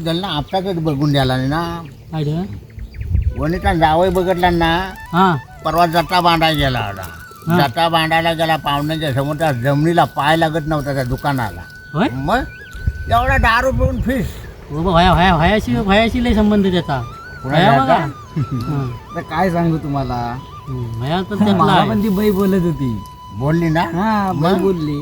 त्याला आपल्याकडे बघून द्यायला नाही ना. काय रे? वनिता जावई बघितला ना, हा परवा जत्ता बांधायला गेला होता. जत्ता बांधायला गेला, पाहुण्याच्या समोर त्या जमिनीला पाय लागत नव्हता त्या दुकानाला. होय मग एवढा दारू पिऊन फिश बाबा भयाशी लय संबंध त्याचा. भया बघा हा. तर काय सांगू तुम्हाला, भया तर मला त्यातला पण ती बाई बोलत होती. बोलली ना. हा बाई मग? बोलली.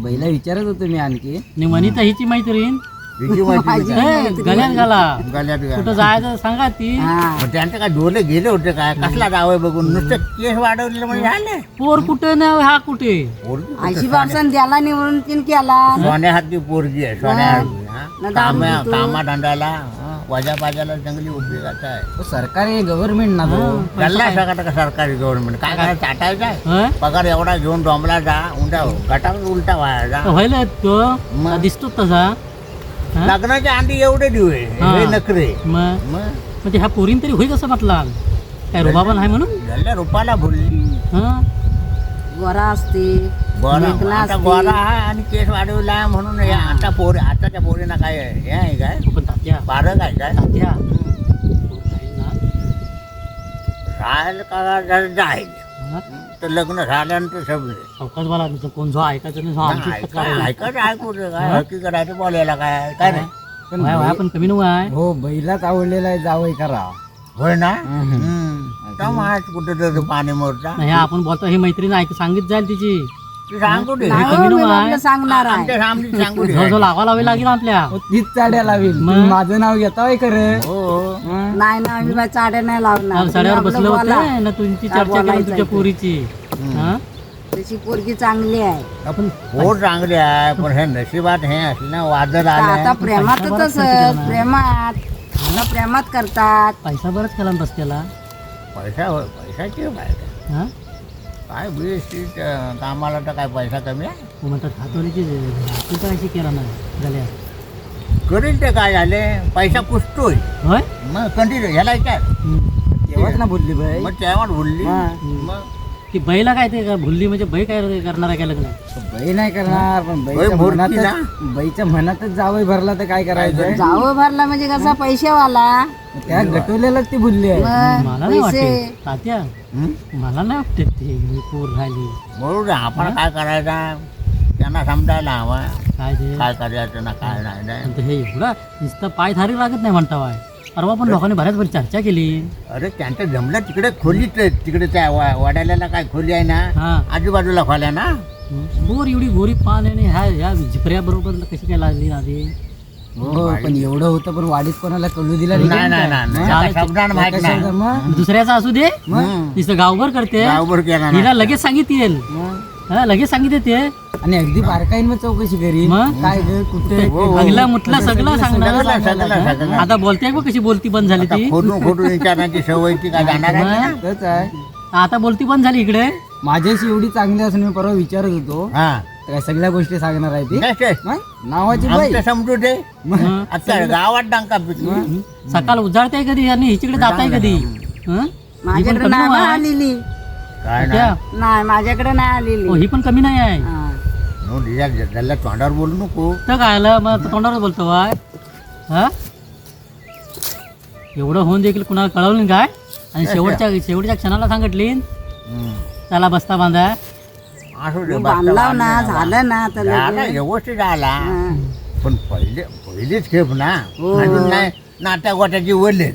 बाईला विचारत होतो मी आणखी. आणि वनिता हिची मैत्रीण हिची माहिती ए, गल्यात घाला गल्यात कुठं गेला. जायचं सांगा ती. मग त्यांचं काय डोले गेले होते काय, कसला जावई बघून नुसतं केस वाढवलेलं म्हणजे झाले. पोर कुठे ना हा कुठे. ऐशी बापसन त्याला निवडून तीन केला. सोन्या हाती पोरगी आहे, सोन्या हाती. कामा धंद्याला वाजा पाजाला जंगली उपयोगाच आहे. तो सरकारी गव्हर्नमेंट ना तो. गल्ला सगळं का सरकारी गव्हर्नमेंट काय करायचं, चाटायचं आहे. होय? पगार एवढा घेऊन डोंबला जा, उंडा गटावर उलटा व्हायला जा. व्हायला तो मग? दिसतो तसा. हा? लग्नाच्या आधी एवढे दिवे हा. हे नखरे. मग मग म्हणजे ह्या पोरीन तरी होई कसं म्हटला काय रुबाबा नाही म्हणून. गल्ल्या रुपाला भुलली. हा गोरा असते गोरा लेकला आता असते. गोरा आहे आणि केस वाढवला आहे म्हणून हे आता पोरी, आताच्या पोरीना काय आहे, हे आहे काय पण तात्या बारक आहे काय तात्या राहायला का जर जाईल हा? तर लग्न झाल्यानंतर सगळे सावकाश मला तुझं कोण जो ऐकायचं नाही जो आमची इज्जत करायला. ऐकत ऐकू रे काय हकी करायचं बोलायला काय काय रे पण व्हाय, व्हाय, पण कमी नको आहे. हो बैलाच आवडलेला आहे जावई करा. होय ना. आज कुठे तर पाणी मोरचा नाही आपण बोलतो ही मैत्रीण ऐक सांगित जाईल तिची. ती सांगू दे. नाही, हो, कमी मी नको आहे. आपलं सांगणार आहे. आमच्या सामने सांगू दे. जो लावा लावी लागेल आपल्या. हो, तीच चाड्या लावेल. मग? तुम्ही माझं नाव घेताय खरं. हो हो. नाही ना आम्ही बाई चाड्या नाही लावणार. साड्यावर तुम्ही बसले आपलं होते बोला. ना तुमची काय चर्चा केली बोलायचं तुझ्या आहे पोरीची. हा? तशी पोरगी चांगली आहे. आपण पोट चांगले आहे पण हे नशिबात हे असलं ना वादळ आता आलं प्रेमात पैसा बराच खर्च तसं केला. प्रेमात आता प्रेमात करतात. पैसा बरंच केला ना रस्त्याला. पैशाची बाहेर हा काय बीएसटी कामाला तर काय पैसा कमी आहे. तू म्हणतात हातोडीची तू काय अशी केला नाही झाल्या. करील ते काय झाले पैसा पुसतोय होय मग कंटिन्यू ह्याला काय तेव्हाच ना बोलली बाई. मग तेव्हा भुलली हा. मग ती बैला काय ते भुलली म्हणजे बै काय करणार आहे काय लग्न. बाई नाही करणार पण बाई बाईच्या भोरकी मनातच बाईच्या मनातच जावई भरला तर काय करायचं. जावं भरला म्हणजे कसा पैशावाला. त्या गटवलेलाच ती बोलली आहे. मग मला नाही पैसे वाटते तात्या मला नाही वाटते ते मी पोर राहिली बरोबर आपण काय करायचा त्यांना समजायला हवा काय ते. काय करायचं ना काय नाही नाही. पण ते हे एवढं नुसतं पाय धारी लागत नाही म्हणता वाय. परवा पण लोकांनी बऱ्याच बरी चर्चा केली. अरे त्यांचं जमलं तिकडे खोलीत तिकडे त्या वाड्याला काय खोली आहे ना हा आजूबाजूला खोल्या ना. बोर एवढी गोरी पान आणि ह्या झिपऱ्या बरोबर कशी काय लागली आधी. हो पण एवढं होतं पण वाडीत कोणाला कळू दिला नाही नाही नाही नाही, नाही चालेल. आता शब्दानं माहित नाही का? मग दुसऱ्याचा असू दे नुसतं गावभर करते. गावभर केला हिला ना लगेच सांगितलं हा लगेच सांगितले ते. आणि अगदी बारकाईन मग चौकशी करी मग? काय ग कुठे हो, हो. अगला मुठला सगळं सांगणार. सगळं आता बोलते बघ कशी बोलती बंद झाली ती. खोटून खोटून विचारण्याची सवय ती काय जाणार आहे ना? तच आहे. आता बोलती बंद झाली इकडे. माझ्याशी एवढी चांगली असून मी परवा विचारत होतो हा तर काय सगळ्या गोष्टी सांगणार आहे ती. कसे? मग? नावाची बाई आमचं समजू दे हं. आता गावात डांका पिकली सकाळ उजाळते कधी आणि हिच्याकडे जाताय कधी. हं? माझ्याकडे कमी नाही आहे. बा आलेली. काय त्या? ना नाही माझ्याकडे नाही हो, आलेली. ही पण कमी नाही आहे. हा. त्याला तोंडावर बोलू नको. तर काय आलं मग तोंडावर बोलतो वाय. हा एवढं होऊन देखील कुणाला कळवलं नाही काय. आणि शेवटच्या क्षणाला सांगितली हं. त्याला बस्ता बांधा. असू दे, मग बस्ता बांधलाव ना बांधला. झालं ना तर झाला व्यवस्थित झाला हा. पण पहिलीच खेप ना हो. अजून नाही नाट्या गोट्याची वडले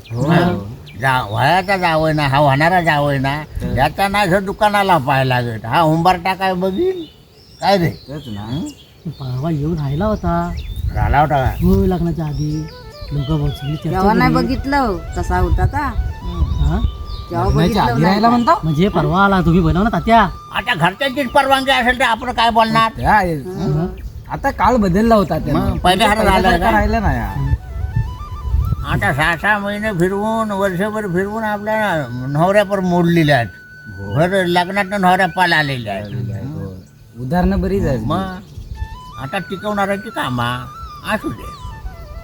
वयाचा जावय ना हा होणारा जावय ना याचा नाही जर दुकानाला पाय लागत हा उंबरटा काय बघीन काय रे तच ना. परवा येऊन राहिला होता झाला होता का? हो लग्नाच्या आधी. लोक बसली तेव्हा नाही बघितलं कसा होता का. हा तेव्हा लग्नाच्या आधी बघितलं राहायला नाही. म्हणतो. म्हणजे परवा आला तुम्ही बनव ना तात्या. आता घरच्यांचीच परवानगी असेल तर आपण काय बोलणार. त्या- आता काळ बदलला होता त्यानं. मग पहिले हार झालं पहिल्यासारखं का? राहिलं नाही हा. आता 6-6 महिने फिरवून वर्षभर फिरवून आपल्या नवऱ्यापर मोडलेल्या आहेत घर लग्नात नवऱ्या पाल आलेल्या आहेत उदाहरणं बरीच आहेत. मग आता टिकवणाऱ्याची कामा असू दे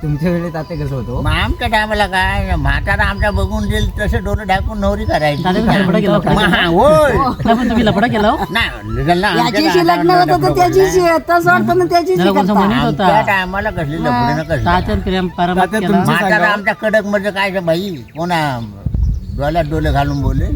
तुमच्या वेळेत आता कसं होतं मग आमच्या टायमाला काय म्हातारा आमच्या बघून देईल तसे डोळे ढाकून नवरी करायची दादा तुम्ही लफडा केला होता? मग हा, होय नाही, पण तुम्ही लफडा केला हो? नाही लग्न आमच्या याच्याशी लग्न होतं तर त्याच्याशी तसं वाटतं ना त्याच्याशी त्याला कोणता करता. म्हणे होता? आमच्या टायमाला कसली लफडे न कसली तात्यान प्रेम पारंपरिक तात्या केला. तुमची- म्हातारा सांगा. आमच्या कडक मध्ये काय ते बाई कोणा डोळ्यात डोळे घालून बोले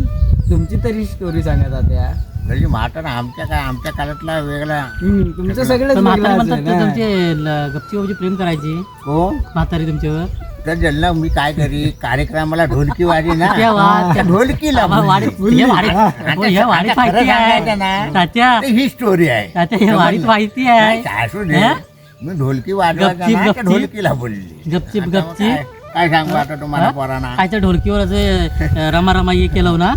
तुमची तरी स्टोरी सांगत आता म्हणजे म्हातारा आमच्या काळातला वेगळा तुमचं सगळं पण म्हातारी म्हणतात ते तुमचे गपची प्रेम करायची कोण म्हातारी तुमच्यावर तर ज्यांना मी काय करी कार्यक्रमाला ढोलकी वाजी ना तेव्हा त्या ढोलकीला आम्हाला वाडीत हे वाडीत हो, हे वाडीत आता खरं माहिती सांगायचं आहे ना, तात्या तर ही स्टोरी आहे तात्या हे वाडीत माहिती नाही, आहे असू दे हं? मी ढोलकी वाजवायचा गपचीप, ना, त्या गपचीप. ढोलकीला बोलली गपचीप, आता मग गपचीप. काय सांगू आता तुम्हाला पोरांना कायच्या ढोलकीवर असे रमा हे केलं ना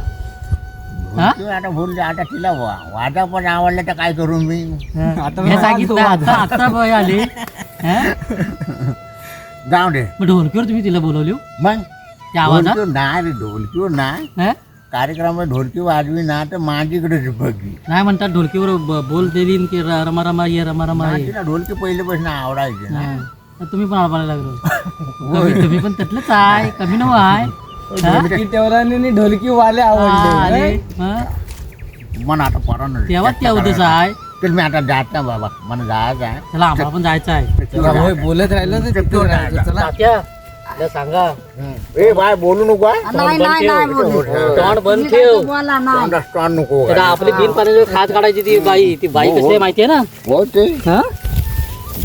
ढोलकी आता बोलली आता तिला वाजा पण आवडलं तर काय करू मी हे सांगितलं आता बय आले हं? जाऊ दे मग ढोलकीवर तुम्ही तिला बोलवली हो? मग त्या आवाजात ढोलकीवर नाही रे ढोलकीवर नाही हं? कार्यक्रमात ढोलकी वाजवी ना तर माझीकडेच बघी नाही म्हणतात ढोलकीवर बोल दिली की रमा रमा ये रमा रमा ये तिला ढोलकी पहिल्यापासून आवडायची ना हं. तर तुम्ही पण आम्हाला लागलो तुम्ही पण त्यातलंच आहे कमी नव आहे हं? ढोलकी तेवढ्याने ढोलकी वाले हा, आवडले अरे, हं? मन आता पोरांना तेव्हा त्या उद्देश आहे तर मी आता जात ना बाबा मला जायचं आहे चला आम्हाला पण जायचं आहे चला, होय, बोलत राहिलो तर तिथं राहायचं. चला तात्या तिला सांगा ए बाय बोलू नको हा. नाही नाही नाही बोलू. तोंड बंद तुम्ही ठेव काय बोला नाही तोंडात तोंड नको त्याला आपली बिन पाण्याची खात काढायची ती बाई कशी आहे माहितीये ना हो ते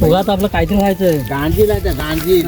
उगाच आपलं काहीतरी व्हायचं गांधीला त्या गांधी